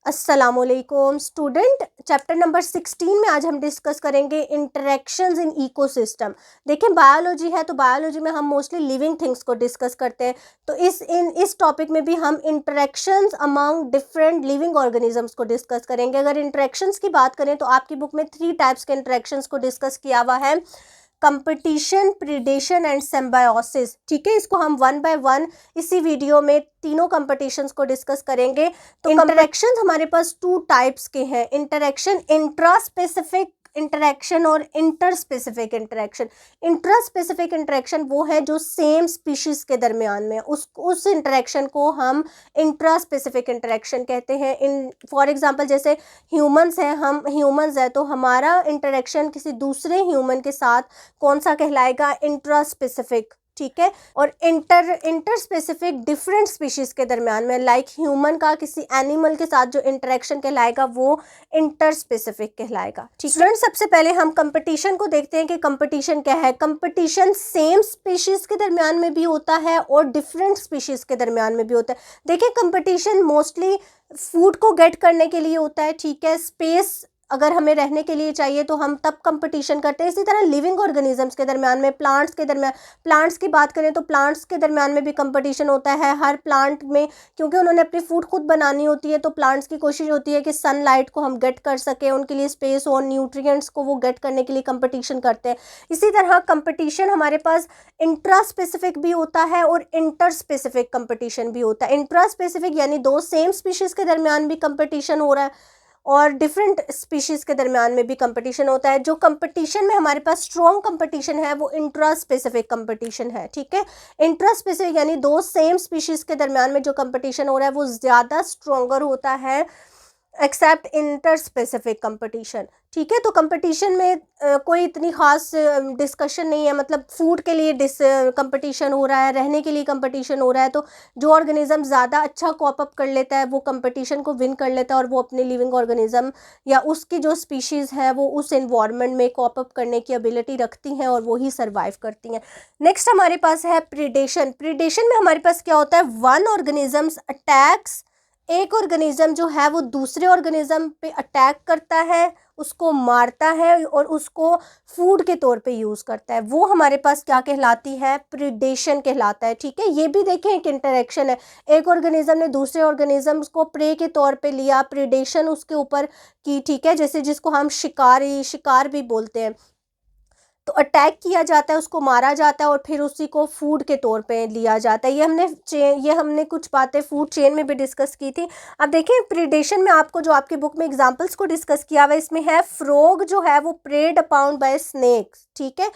अस्सलामुअलैकुम student, chapter number 16 में आज हम डिस्कस करेंगे इंटरेक्शंस इन इकोसिस्टम। देखिए बायोलॉजी है तो बायोलॉजी में हम मोस्टली लिविंग थिंग्स को डिस्कस करते हैं। तो इस टॉपिक में भी हम interactions among different living organisms को डिस्कस करेंगे। अगर इंटरेक्शंस की बात करें तो आपकी बुक में 3 टाइप्स के इंटरेक्शंस को डिस्कस किया हुआ है, कंपटीशन, प्रीडेशन एंड सिम्बायोसिस। ठीक है, इसको हम वन बाय वन इसी वीडियो में तीनों कंपटीशंस को डिस्कस करेंगे। तो इंटरेक्शन हमारे पास 2 टाइप्स के हैं, इंटरेक्शन इंट्रा स्पेसिफिक इंटरेक्शन और inter specific interaction. Intra specific interaction वो है जो सेम स्पीशीज के दरमियान में, उस इंटरेक्शन को हम इंट्रा स्पेसिफिक इंटरेक्शन कहते हैं। इन फॉर एग्जांपल जैसे ह्यूमंस हैं, हम ह्यूमंस है तो हमारा इंटरेक्शन किसी दूसरे ह्यूमन के साथ कौन सा कहलाएगा, इंट्रा स्पेसिफिक। ठीक है, और इंटर स्पेसिफिक डिफरेंट स्पीशीज के दरमियान में, लाइक ह्यूमन का किसी एनिमल के साथ जो इंटरेक्शन कहलाएगा वो इंटर स्पेसिफिक कहलाएगा। ठीक है, सबसे पहले हम कंपटीशन को देखते हैं कि कंपटीशन क्या है। कंपटीशन सेम स्पीशीज के दरमियान में भी होता है और डिफरेंट स्पीशीज के दरमियान में भी होता है। देखिए कंपटीशन मोस्टली फूड को गेट करने के लिए होता है। ठीक है, स्पेस अगर हमें रहने के लिए चाहिए तो हम तब कंपटीशन करते हैं। इसी तरह लिविंग ऑर्गेनिजम्स के दरमियान में, प्लांट्स के दरमियान, प्लांट्स की बात करें तो प्लांट्स के दरमियान में भी कंपटीशन होता है। हर प्लांट में, क्योंकि उन्होंने अपनी फूड खुद बनानी होती है, तो प्लांट्स की कोशिश होती है कि सनलाइट को हम गेट कर सकें, उनके लिए स्पेस और न्यूट्रिएंट्स को वो गेट करने के लिए कंपटीशन करते हैं। इसी तरह कंपटीशन हमारे पास इंट्रा स्पेसिफिक भी होता है और इंटर स्पेसिफिक कंपटीशन भी होता है। इंट्रा स्पेसिफिक यानी 2 सेम स्पीशीज़ के दरमियान भी कंपटीशन हो रहा है और डिफरेंट स्पीशीज़ के दरमियान में भी कंपटीशन होता है। जो कंपटीशन में हमारे पास स्ट्रॉन्ग कंपटीशन है वो इंट्रा स्पेसिफिक कंपटीशन है। ठीक है, इंट्रा स्पेसिफिक यानी 2 सेम स्पीशीज़ के दरमियान में जो कंपटीशन हो रहा है वो ज़्यादा स्ट्रॉन्गर होता है एक्सेप्ट इंटर स्पेसिफिक कंपटीशन। ठीक है, तो कंपटीशन में कोई इतनी ख़ास डिस्कशन नहीं है, मतलब फूड के लिए कंपटीशन हो रहा है, रहने के लिए कंपटीशन हो रहा है, तो जो ऑर्गेनिज्म ज़्यादा अच्छा कॉप अप कर लेता है वो कंपटीशन को विन कर लेता है और वो अपने लिविंग ऑर्गेनिज्म या उसकी जो स्पीशीज़ है वो उस एनवायरनमेंट में कॉप अप करने की एबिलिटी रखती हैं और वो ही सर्वाइव करती हैं। नेक्स्ट हमारे पास है प्रीडेशन। प्रीडेशन में हमारे पास क्या होता है, वन ऑर्गेनिजम्स अटैक्स, एक ऑर्गेनिज्म जो है वो दूसरे ऑर्गेनिज्म पे अटैक करता है, उसको मारता है और उसको फूड के तौर पे यूज़ करता है, वो हमारे पास क्या कहलाती है, प्रीडेशन कहलाता है। ठीक है, ये भी देखें एक इंटरेक्शन है, एक ऑर्गेनिज्म ने दूसरे ऑर्गेनिज्म को प्रे के तौर पे लिया, प्रीडेशन उसके ऊपर की। ठीक है, जैसे जिसको हम शिकार भी बोलते हैं, तो अटैक किया जाता है, उसको मारा जाता है और फिर उसी को फूड के तौर पे लिया जाता है। ये हमने कुछ बातें फूड चेन में भी डिस्कस की थी। अब देखें प्रीडेशन में आपको जो आपकी बुक में एग्जांपल्स को डिस्कस किया हुआ है, इसमें है फ्रॉग जो है वो प्रेड अपॉन बाय स्नेक्स। ठीक है,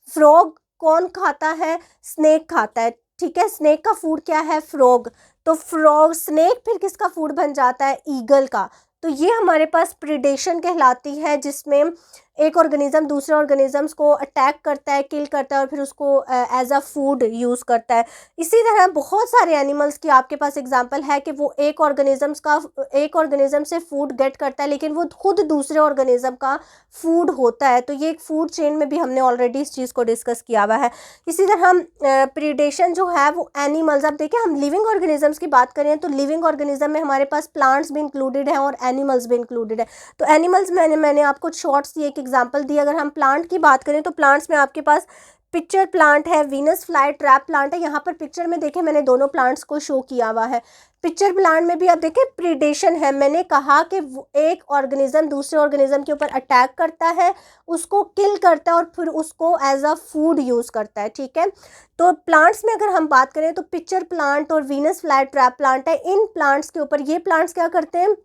फ्रॉग कौन खाता है, स्नेक खाता है। ठीक है, स्नेक का फूड क्या है, फ्रॉग। तो फ्रॉग, स्नेक फिर किसका फूड बन जाता है, ईगल का। तो ये हमारे पास प्रीडेशन कहलाती है, जिसमें एक ऑर्गेनिज्म दूसरे ऑर्गेनिजम्स को अटैक करता है, किल करता है और फिर उसको एज अ फूड यूज़ करता है। इसी तरह बहुत सारे एनिमल्स की आपके पास एग्जांपल है कि वो एक ऑर्गेनिज्म से फूड गेट करता है लेकिन वो खुद दूसरे ऑर्गेनिज्म का फूड होता है। तो ये एक फूड चेन में भी हमने ऑलरेडी इस चीज़ को डिस्कस किया हुआ है। इसी तरह हम प्रीडेशन जो है वो एनिमल्स, अब देखिए हम लिविंग ऑर्गेनिजम्स की बात करें तो लिविंग ऑर्गेनिज्म में हमारे पास प्लांट्स भी इंक्लूडेड हैं और एनिमल्स भी इंक्लूडेड है। तो एनिमल्स में मैंने आपको शॉर्ट्स एक एग्जांपल दी। अगर हम प्लांट की बात करें तो प्लांट्स में आपके पास पिक्चर प्लांट है, वीनस फ्लाई ट्रैप प्लांट है। यहाँ पर पिक्चर में देखें मैंने दोनों प्लांट्स को शो किया हुआ है। पिक्चर प्लांट में भी आप देखें प्रीडेशन है, मैंने कहा कि एक ऑर्गेनिज्म दूसरे ऑर्गेनिज्म के ऊपर अटैक करता है, उसको किल करता है और फिर उसको एज अ फूड यूज़ करता है। ठीक है, तो प्लांट्स में अगर हम बात करें तो पिक्चर प्लांट और वीनस फ्लाई ट्रैप प्लांट है। इन प्लांट्स के ऊपर ये प्लांट्स क्या करते हैं,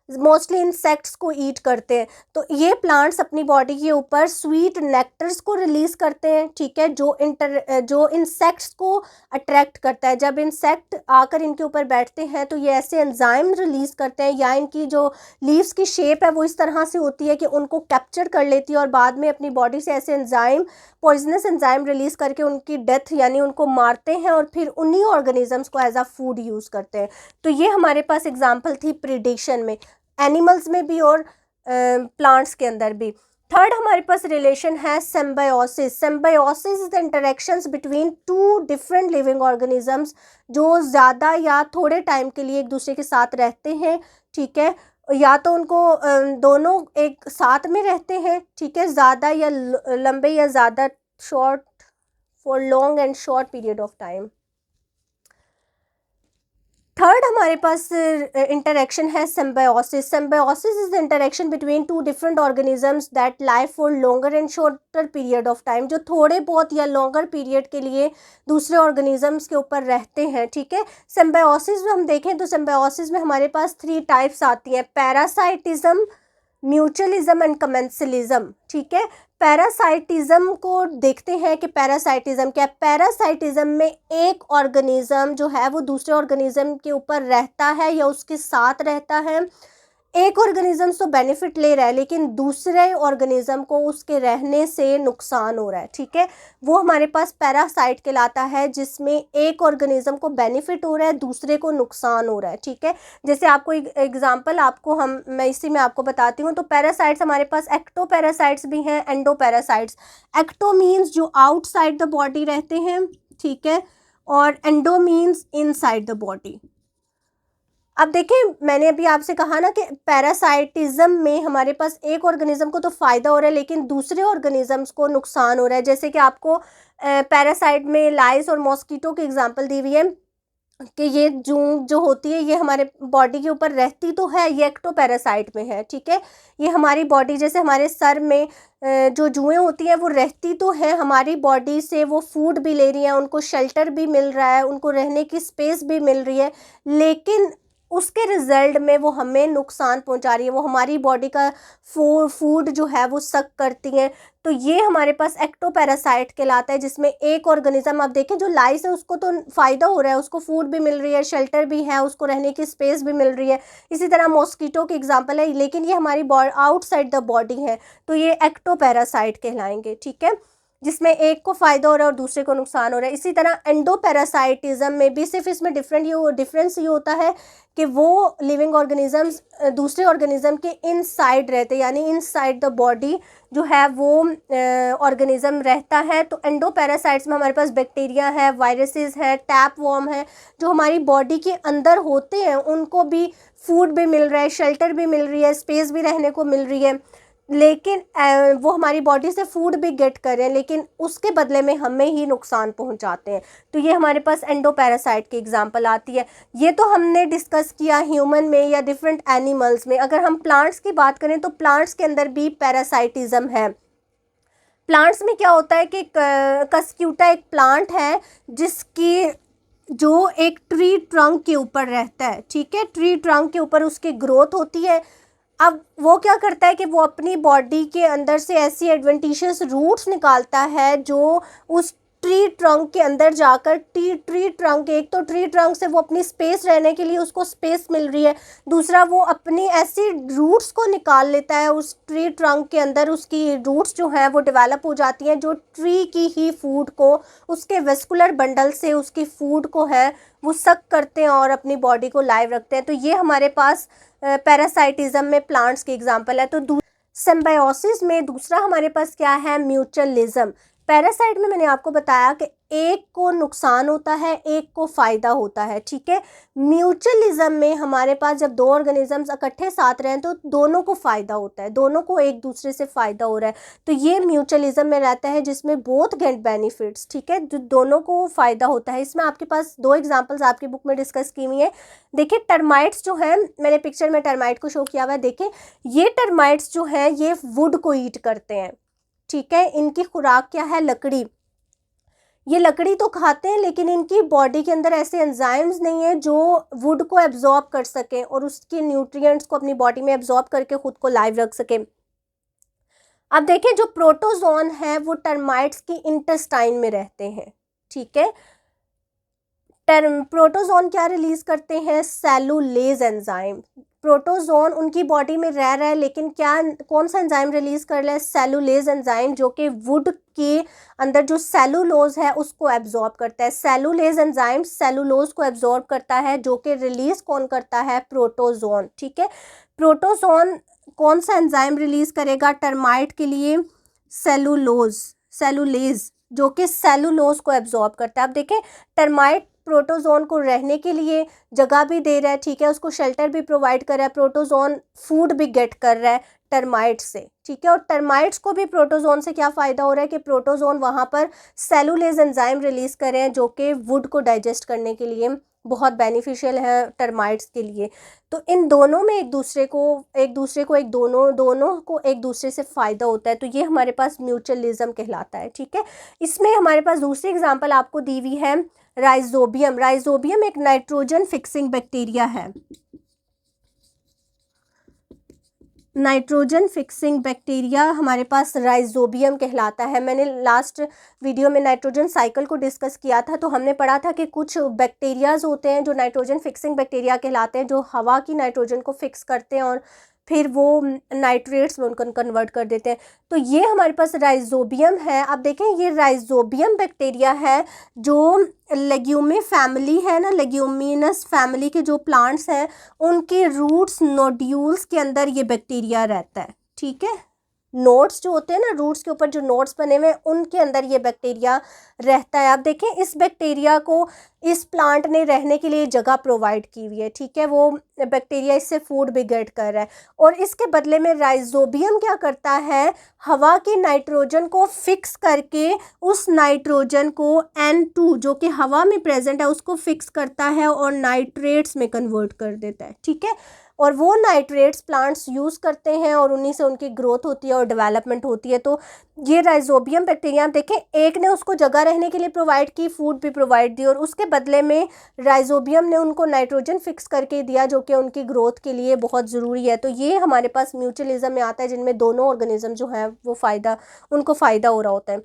मोस्टली इंसेक्ट्स को ईट करते हैं। तो ये प्लांट्स अपनी बॉडी के ऊपर स्वीट नेक्टर्स को रिलीज करते हैं। ठीक है, जो इंसेक्ट्स को अट्रैक्ट करता है। जब इंसेक्ट आकर इनके ऊपर बैठते हैं तो ये ऐसे एंजाइम रिलीज करते हैं, या इनकी जो लीव्स की शेप है वो इस तरह से होती है कि उनको कैप्चर कर लेती है और बाद में अपनी बॉडी से ऐसे एंजाइम, पॉइजनस एंजाइम रिलीज करके उनकी डेथ यानी उनको मारते हैं और फिर उन्हीं ऑर्गेनिजम्स को एज अ फूड यूज़ करते हैं। तो ये हमारे पास एग्जाम्पल थी प्रीडेशन में, एनिमल्स में भी और प्लांट्स के अंदर भी। थर्ड हमारे पास रिलेशन है symbiosis. Symbiosis is the interactions between two different living organisms जो ज़्यादा या थोड़े टाइम के लिए एक दूसरे के साथ रहते हैं, ठीक है, या तो उनको दोनों एक साथ में रहते हैं, ठीक है, ज़्यादा या लंबे या ज़्यादा short, for long and short period of time. Third हमारे पास इंटरेक्शन है symbiosis. Symbiosis is the interaction between two different organisms that live for longer and shorter period of time, जो थोड़े बहुत या लॉन्गर पीरियड के लिए दूसरे ऑर्गेनिजम्स के ऊपर रहते हैं, ठीक है। सिम्बायोसिस में हम देखें तो सिम्बायोसिस में हमारे पास 3 टाइप्स आती हैं, पैरासाइटिज्म, म्यूचुअलिज्म एंड कमेंसलिज्म, ठीक है। पैरासाइटिज्म को देखते हैं कि पैरासाइटिज्म क्या है। पैरासाइटिज्म में एक ऑर्गेनिज्म जो है वो दूसरे ऑर्गेनिज्म के ऊपर रहता है या उसके साथ रहता है। एक ऑर्गेनिज्म तो बेनिफिट ले रहा है लेकिन दूसरे ऑर्गेनिज्म को उसके रहने से नुकसान हो रहा है, ठीक है, वो हमारे पास पैरासाइट कहलाता है, जिसमें एक ऑर्गेनिज्म को बेनिफिट हो रहा है, दूसरे को नुकसान हो रहा है, ठीक है। जैसे आपको एग्जांपल मैं इसी में आपको बताती हूँ। तो पैरासाइट्स हमारे पास एक्टो पैरासाइट्स भी हैं, एंडो पैरासाइट्स। एक्टो मीन्स जो आउटसाइड द बॉडी रहते हैं, ठीक है, और endo means inside the body. अब देखें, मैंने अभी आपसे कहा ना कि पैरासाइटिज्म में हमारे पास एक ऑर्गेनिज्म को तो फ़ायदा हो रहा है लेकिन दूसरे ऑर्गेनिजम्स को नुकसान हो रहा है। जैसे कि आपको पैरासाइट में लाइस और मॉस्किटो की एग्जांपल दी हुई है कि ये जूं जो होती है ये हमारे बॉडी के ऊपर रहती तो है, ये एक्टो पैरासाइट में है, ठीक है। ये हमारी बॉडी, जैसे हमारे सर में जो जुएँ होती हैं वो रहती तो हैं हमारी बॉडी से, वो फूड भी ले रही हैं, उनको शेल्टर भी मिल रहा है, उनको रहने की स्पेस भी मिल रही है, लेकिन उसके रिजल्ट में वो हमें नुकसान पहुंचा रही है, वो हमारी बॉडी का फूड जो है वो सक करती हैं। तो ये हमारे पास एक्टोपैरासाइट कहलाता है, जिसमें एक ऑर्गेनिज्म, आप देखें जो लाइस है उसको तो फ़ायदा हो रहा है, उसको फूड भी मिल रही है, शेल्टर भी है, उसको रहने की स्पेस भी मिल रही है। इसी तरह मॉस्किटो की एग्जांपल है, लेकिन ये हमारी आउटसाइड द बॉडी है, तो ये एक्टोपैरासाइट कहलाएंगे, ठीक है, जिसमें एक को फ़ायदा हो रहा है और दूसरे को नुकसान हो रहा है। इसी तरह एंडोपैरासाइटिज्म में भी सिर्फ इसमें डिफरेंस ये होता है कि वो लिविंग ऑर्गेनिजम्स दूसरे ऑर्गेनिज्म के इनसाइड रहते हैं, यानी इनसाइड द बॉडी जो है वो ऑर्गेनिज्म रहता है। तो एंडोपैरासाइट्स में हमारे पास बैक्टीरिया है, वायरसेस है, टैप वॉर्म है, जो हमारी बॉडी के अंदर होते हैं, उनको भी फूड भी मिल रहा है, शेल्टर भी मिल रही है, स्पेस भी रहने को मिल रही है, लेकिन वो हमारी बॉडी से फूड भी गेट कर रहे हैं, लेकिन उसके बदले में हमें ही नुकसान पहुंचाते हैं। तो ये हमारे पास एंडोपैरासाइट की एग्जांपल आती है। ये तो हमने डिस्कस किया ह्यूमन में या डिफरेंट एनिमल्स में। अगर हम प्लांट्स की बात करें तो प्लांट्स के अंदर भी पैरासाइटिज्म है। प्लांट्स में क्या होता है कि कस्क्यूटा एक प्लांट है जिसकी जो एक ट्री ट्रंक के ऊपर रहता है, ठीक है, ट्री ट्रंक के ऊपर उसकी ग्रोथ होती है। अब वो क्या करता है कि वो अपनी बॉडी के अंदर से ऐसी एडवेंटिशियस रूट्स निकालता है जो उस ट्री ट्रंक के अंदर जाकर ट्री ट्रंक, एक तो ट्री ट्रंक से वो अपनी स्पेस रहने के लिए उसको स्पेस मिल रही है, दूसरा वो अपनी ऐसी रूट्स को निकाल लेता है उस ट्री ट्रंक के अंदर। उसकी रूट्स जो हैं वो डेवलप हो जाती हैं जो ट्री की ही फूड को, उसके वेस्कुलर बंडल से उसकी फूड को है वो सक करते हैं और अपनी बॉडी को लाइव रखते हैं। तो ये हमारे पास पैरासाइटिज्म में प्लांट्स की एग्जांपल है। तो सिम्बायोसिस में दूसरा हमारे पास क्या है, म्यूचुअलिज्म। पैरासाइट में मैंने आपको बताया कि एक को नुकसान होता है, एक को फ़ायदा होता है, ठीक है। म्यूचुअलिज्म में हमारे पास जब दो ऑर्गेनिजम्स इकट्ठे साथ रहें तो दोनों को फ़ायदा होता है, दोनों को एक दूसरे से फ़ायदा हो रहा है, तो ये म्यूचुअलिज्म में रहता है जिसमें बोथ गेट बेनिफिट्स, ठीक है, जो दोनों को फ़ायदा होता है। इसमें आपके पास 2 एग्जाम्पल्स आपकी बुक में डिस्कस की हुई है। देखिए टर्माइट्स जो हैं, मैंने पिक्चर में टर्माइट को शो किया हुआ है, देखें ये टर्माइट्स जो हैं ये वुड को ईट करते हैं, ठीक है, इनकी खुराक क्या है, लकड़ी। ये लकड़ी तो खाते हैं लेकिन इनकी बॉडी के अंदर ऐसे एंजाइम्स नहीं है जो वुड को एब्जॉर्ब कर सकें और उसके न्यूट्रिएंट्स को अपनी बॉडी में एब्जॉर्ब करके खुद को लाइव रख सकें। अब देखें जो प्रोटोजोन है वो टर्माइट्स की इंटेस्टाइन में रहते हैं, ठीक है। प्रोटोजोन क्या रिलीज करते हैं, सेलुलेज एंजाइम। प्रोटोजोन उनकी बॉडी में रह रहा है लेकिन कौन सा एंजाइम रिलीज कर रहा है, सेलुलेज एंजाइम, जो कि वुड के अंदर जो सेलुलोज है उसको एब्जॉर्ब करता है। सेलुलेज एंजाइम सेलुलोज को एब्जॉर्ब करता है, जो कि रिलीज कौन करता है, प्रोटोजोन, ठीक है। प्रोटोजोन कौन सा एंजाइम रिलीज करेगा टर्माइट के लिए? सेलुलेज, जो कि सेलुलोज को एब्जॉर्ब करता है। अब देखें, टर्माइट प्रोटोजोन को रहने के लिए जगह भी दे रहा है, ठीक है, उसको शेल्टर भी प्रोवाइड कर रहा है, प्रोटोजोन फूड भी गेट कर रहा है टर्माइट से, ठीक है। और टर्माइट्स को भी प्रोटोजोन से क्या फ़ायदा हो रहा है कि प्रोटोजोन वहाँ पर सेलुलेज एंजाइम रिलीज़ कर रहे हैं, जो कि वुड को डाइजेस्ट करने के लिए बहुत बेनिफिशियल है टर्माइट्स के लिए। तो इन दोनों में दोनों को एक दूसरे से फ़ायदा होता है, तो ये हमारे पास म्यूचुअलिज्म कहलाता है, ठीक है। इसमें हमारे पास दूसरी एग्जांपल आपको दी हुई है राइजोबियम। राइजोबियम एक नाइट्रोजन फिक्सिंग बैक्टीरिया है। नाइट्रोजन फिक्सिंग बैक्टीरिया हमारे पास राइजोबियम कहलाता है। मैंने लास्ट वीडियो में नाइट्रोजन साइकिल को डिस्कस किया था, तो हमने पढ़ा था कि कुछ बैक्टीरियाज होते हैं जो नाइट्रोजन फिक्सिंग बैक्टीरिया कहलाते हैं, जो हवा की नाइट्रोजन को फिक्स करते हैं और फिर वो नाइट्रेट्स में उनको कन्वर्ट कर देते हैं। तो ये हमारे पास राइजोबियम है। अब देखें, ये राइजोबियम बैक्टीरिया है जो लेग्यूमी फैमिली है ना, लेग्यूमिनस फैमिली के जो प्लांट्स हैं उनके रूट्स नोड्यूल्स के अंदर ये बैक्टीरिया रहता है, ठीक है। नोड्स जो होते हैं ना, रूट्स के ऊपर जो नोड्स बने हुए हैं उनके अंदर ये बैक्टीरिया रहता है। आप देखें, इस बैक्टीरिया को इस प्लांट ने रहने के लिए जगह प्रोवाइड की हुई है, ठीक है। वो बैक्टीरिया इससे फूड भी गेट कर रहा है और इसके बदले में राइजोबियम क्या करता है, हवा की नाइट्रोजन को फिक्स करके उस नाइट्रोजन को N2 जो कि हवा में प्रेजेंट है उसको फिक्स करता है और नाइट्रेट्स में कन्वर्ट कर देता है, ठीक है। और वो नाइट्रेट्स प्लांट्स यूज़ करते हैं और उन्हीं से उनकी ग्रोथ होती है और डेवलपमेंट होती है। तो ये राइजोबियम बैक्टीरिया देखें, एक ने उसको जगह रहने के लिए प्रोवाइड की, फूड भी प्रोवाइड दी और उसके बदले में राइजोबियम ने उनको नाइट्रोजन फिक्स करके दिया जो कि उनकी ग्रोथ के लिए बहुत ज़रूरी है। तो ये हमारे पास म्यूचुअलिज्म में आता है, जिनमें दोनों ऑर्गेनिज्म जो है वो उनको फ़ायदा हो रहा होता है।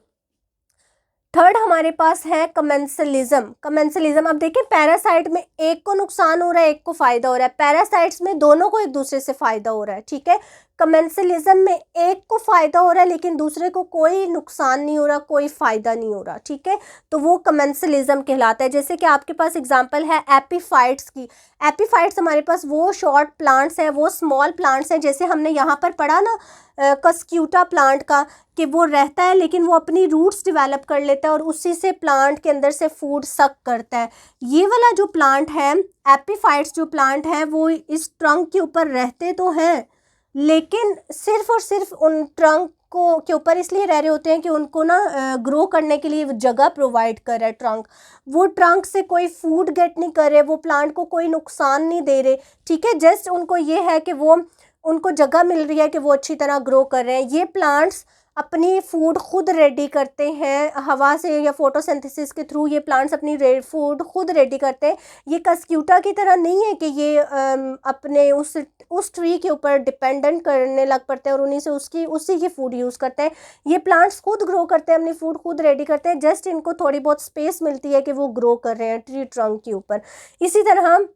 थर्ड हमारे पास है कमेंसलिज्म। अब देखिए, पैरासाइट में एक को नुकसान हो रहा है, एक को फायदा हो रहा है। पैरासाइट्स में दोनों को एक दूसरे से फायदा हो रहा है, ठीक है। कमेंसलिज्म में एक को फायदा हो रहा है लेकिन दूसरे को कोई नुकसान नहीं हो रहा, कोई फायदा नहीं हो रहा, ठीक है। तो वो कमेंसलिज्म कहलाता है। जैसे कि आपके पास एग्जांपल है एपीफाइट्स की। एपीफाइट्स हमारे पास वो शॉर्ट प्लांट्स हैं, वो स्मॉल प्लांट्स हैं, जैसे हमने यहाँ पर पढ़ा ना कस्क्यूटा प्लांट का, कि वो रहता है लेकिन वो अपनी रूट्स डेवलप कर लेता है और उसी से प्लांट के अंदर से फूड सक करता है। ये वाला जो प्लांट है, एपीफाइट्स जो प्लांट है, वो इस ट्रंक के ऊपर रहते तो हैं लेकिन सिर्फ और सिर्फ उन ट्रंक को के ऊपर इसलिए रह रहे होते हैं कि उनको ना ग्रो करने के लिए जगह प्रोवाइड कर रहा है ट्रंक। वो ट्रंक से कोई फूड गेट नहीं कर रहे, वो प्लांट को कोई नुकसान नहीं दे रहे, ठीक है। जस्ट उनको ये है कि वो उनको जगह मिल रही है कि वो अच्छी तरह ग्रो कर रहे हैं। ये प्लांट्स अपनी फूड खुद रेडी करते हैं हवा से या फोटोसिंथेसिस के थ्रू। ये प्लांट्स अपनी फूड खुद रेडी करते हैं। ये कस्क्यूटा की तरह नहीं है कि ये अपने उस ट्री के ऊपर डिपेंडेंट करने लग पड़ते हैं और उन्हीं से उसी की फूड यूज़ करते हैं। ये प्लांट्स खुद ग्रो करते हैं, अपनी फूड खुद रेडी करते हैं, जस्ट इनको थोड़ी बहुत स्पेस मिलती है कि वो ग्रो कर रहे हैं ट्री ट्रंक के ऊपर। इसी तरह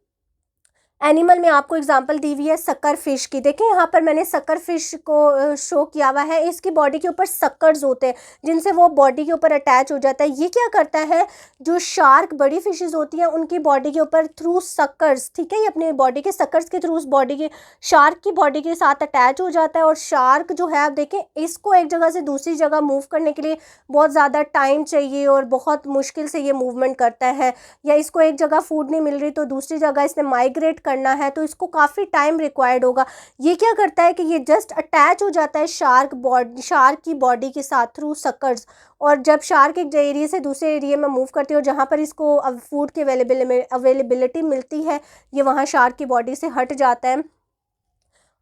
एनिमल में आपको एग्जांपल दी हुई है सक्कर फिश की। देखिए, यहाँ पर मैंने सक्कर फिश को शो किया हुआ है। इसकी बॉडी के ऊपर सक्कर्स होते हैं जिनसे वो बॉडी के ऊपर अटैच हो जाता है। ये क्या करता है, जो शार्क बड़ी फिशेस होती हैं उनकी बॉडी के ऊपर थ्रू सक्कर्स, ठीक है, ये अपने बॉडी के सक्कर्स के थ्रू उस बॉडी के शार्क की बॉडी के साथ अटैच हो जाता है। और शार्क जो है, आप देखें, इसको एक जगह से दूसरी जगह मूव करने के लिए बहुत ज़्यादा टाइम चाहिए और बहुत मुश्किल से ये मूवमेंट करता है। या इसको एक जगह फूड नहीं मिल रही तो दूसरी जगह इसने माइग्रेट करना है, तो इसको काफ़ी टाइम रिक्वायर्ड होगा। ये क्या करता है कि ये जस्ट अटैच हो जाता है शार्क की बॉडी के साथ थ्रू सक्कर्स। और जब शार्क एक एरिया से दूसरे एरिया में मूव करती है और जहाँ पर इसको अब फूड की अवेलेबिलिटी मिलती है, ये वहाँ शार्क की बॉडी से हट जाता है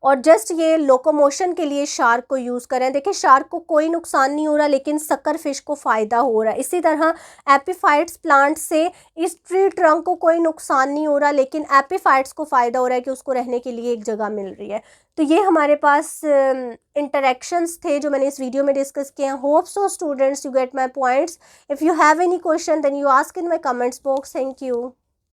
और जस्ट ये लोकोमोशन के लिए शार्क को यूज़ करें। देखिए, शार्क को कोई नुकसान नहीं हो रहा लेकिन सक्कर फिश को फ़ायदा हो रहा है। इसी तरह एपीफाइट्स प्लांट से इस ट्री ट्रंक को कोई नुकसान नहीं हो रहा लेकिन एपीफाइट्स को फ़ायदा हो रहा है कि उसको रहने के लिए एक जगह मिल रही है। तो ये हमारे पास इंटरेक्शंस थे जो मैंने इस वीडियो में डिस्कस किए हैं। Hope so students you get my points. If you have any question then you ask in my comments box. Thank you.